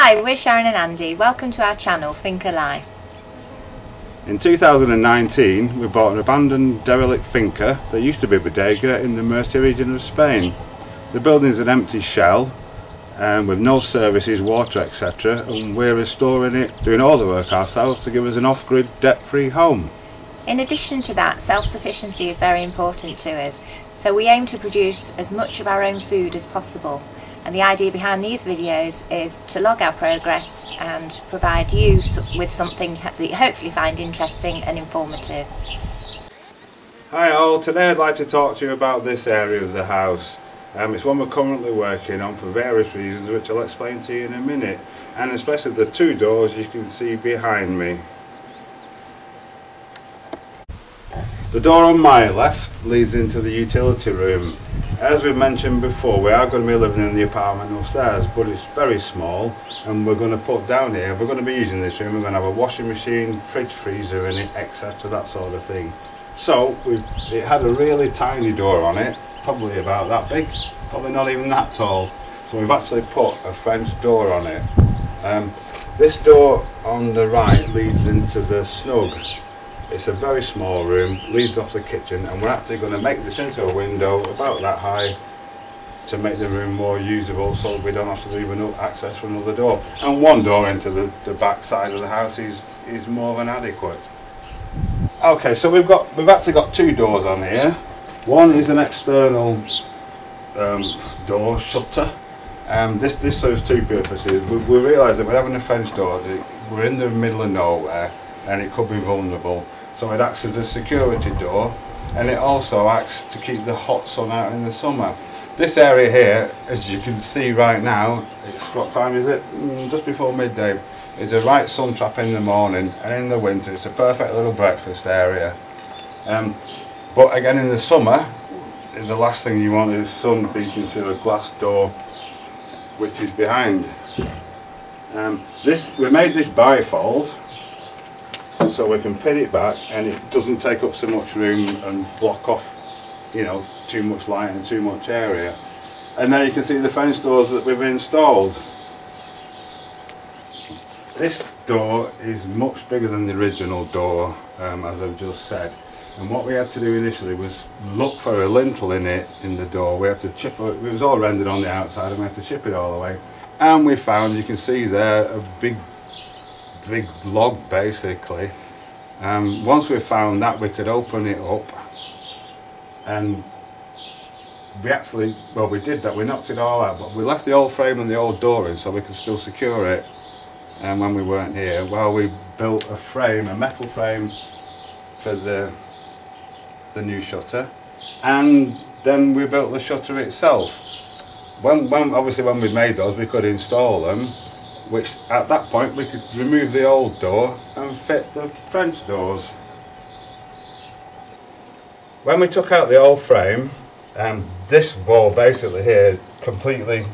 Hi, we're Sharon and Andy. Welcome to our channel, Finca Life. In 2019 we bought an abandoned derelict finca that used to be a bodega in the Murcia region of Spain. The building's an empty shell with no services, water, etc., and we're restoring it, doing all the work ourselves to give us an off-grid, debt-free home. In addition to that, self-sufficiency is very important to us, so we aim to produce as much of our own food as possible. And the idea behind these videos is to log our progress and provide you with something that you hopefully find interesting and informative. Hi all, today I'd like to talk to you about this area of the house. It's one we're currently working on for various reasons, which I'll explain to you in a minute, and especially the two doors you can see behind me. The door on my left leads into the utility room. As we mentioned before, we are going to be living in the apartment upstairs, but it's very small, and we're going to put down here, we're going to be using this room, we're going to have a washing machine, fridge, freezer in it, etc., that sort of thing. So it had a really tiny door on it, probably about that big, probably not even that tall. So we've actually put a French door on it. This door on the right leads into the snug. It's a very small room, leads off the kitchen, and we're actually going to make this into a window about that high to make the room more usable, so we don't have to leave enough access for another door. And one door into the back side of the house is more than adequate. Okay, so we've actually got two doors on here. One is an external door shutter. This serves two purposes. We realise that we're having a French door, we're in the middle of nowhere and it could be vulnerable. So it acts as a security door, and it also acts to keep the hot sun out in the summer. This area here, as you can see right now, it's, what time is it? Just before midday. It's a right sun trap in the morning, and in the winter it's a perfect little breakfast area. But again, in the summer, the last thing you want is sun beating through a glass door which is behind. We made this bifold so we can pin it back and it doesn't take up so much room and block off, you know, too much light and too much area. And now you can see the French doors that we've installed. This door is much bigger than the original door, as I've just said. And what we had to do initially was look for a lintel in the door. We had to chip it. It was all rendered on the outside, and we had to chip it all the way. And we found, you can see there, a big log basically. Once we found that, we could open it up, and we did that. We knocked it all out, but we left the old frame and the old door in so we could still secure it. And when we weren't here, well, we built a frame, a metal frame for the new shutter, and then we built the shutter itself. Obviously when we made those, we could install them, which at that point we could remove the old door and fit the French doors. When we took out the old frame, this wall basically here completely,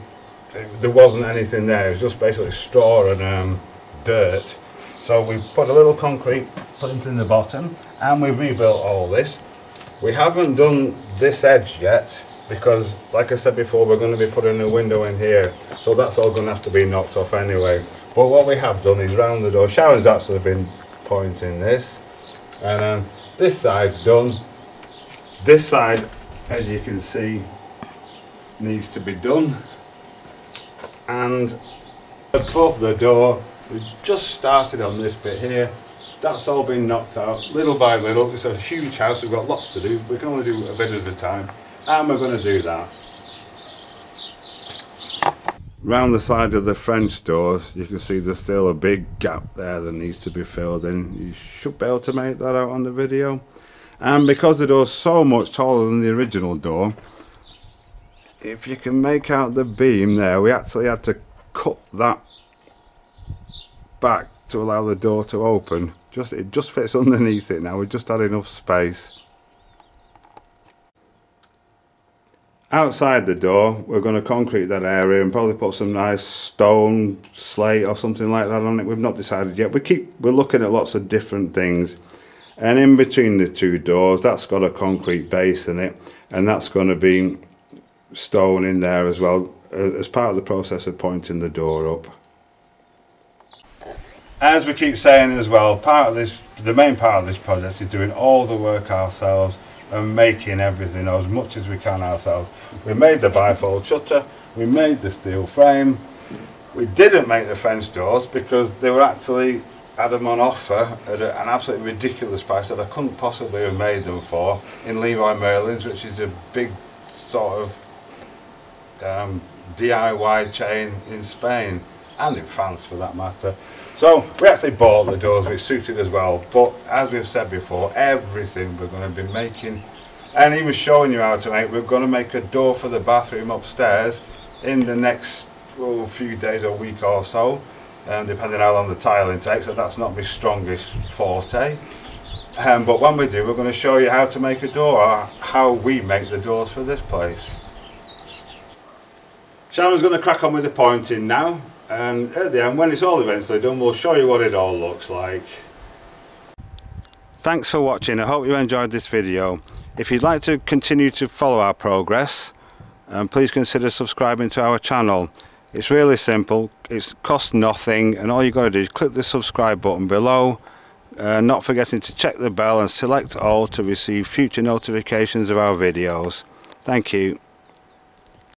there wasn't anything there, it was just basically straw and dirt. So we put a little concrete plinth in the bottom and we rebuilt all this. We haven't done this edge yet because, like I said before, we're going to be putting a window in here, so that's all going to have to be knocked off anyway. But what we have done is round the door. Sharon's actually been pointing this, and this side's done. This side, as you can see, needs to be done, and above the door we've just started on this bit here. That's all been knocked out little by little. It's a huge house, we've got lots to do, we can only do a bit at a time, and we're going to do that. Round the side of the French doors you can see there's still a big gap there that needs to be filled in. You should be able to make that out on the video. And because the door's so much taller than the original door, if you can make out the beam there, we actually had to cut that back to allow the door to open. It just fits underneath it now, we just had enough space. Outside the door we're going to concrete that area and probably put some nice stone, slate or something like that on it. We've not decided yet. We're looking at lots of different things. And in between the two doors, that's got a concrete base in it, and that's going to be stone in there as well, as part of the process of pointing the door up. As we keep saying as well, the main part of this project is doing all the work ourselves and making everything as much as we can ourselves. We made the bifold shutter, we made the steel frame. We didn't make the French doors because they were actually had them on offer at an absolutely ridiculous price that I couldn't possibly have made them for in Leroy Merlin's, which is a big sort of DIY chain in Spain and in France for that matter. So we actually bought the doors, which suited as well, but as we've said before, everything we're going to be making and even showing you how to make, we're going to make a door for the bathroom upstairs in the next few days or week or so, depending how long the tiling takes. So that's not my strongest forte, but when we do, we're going to show you how to make a door, or how we make the doors for this place. Sharon's going to crack on with the pointing now, and at the end, when it's all eventually done, we'll show you what it all looks like. Thanks for watching. I hope you enjoyed this video. If you'd like to continue to follow our progress, please consider subscribing to our channel. It's really simple, it costs nothing, and all you've got to do is click the subscribe button below, not forgetting to check the bell and select all to receive future notifications of our videos. Thank you.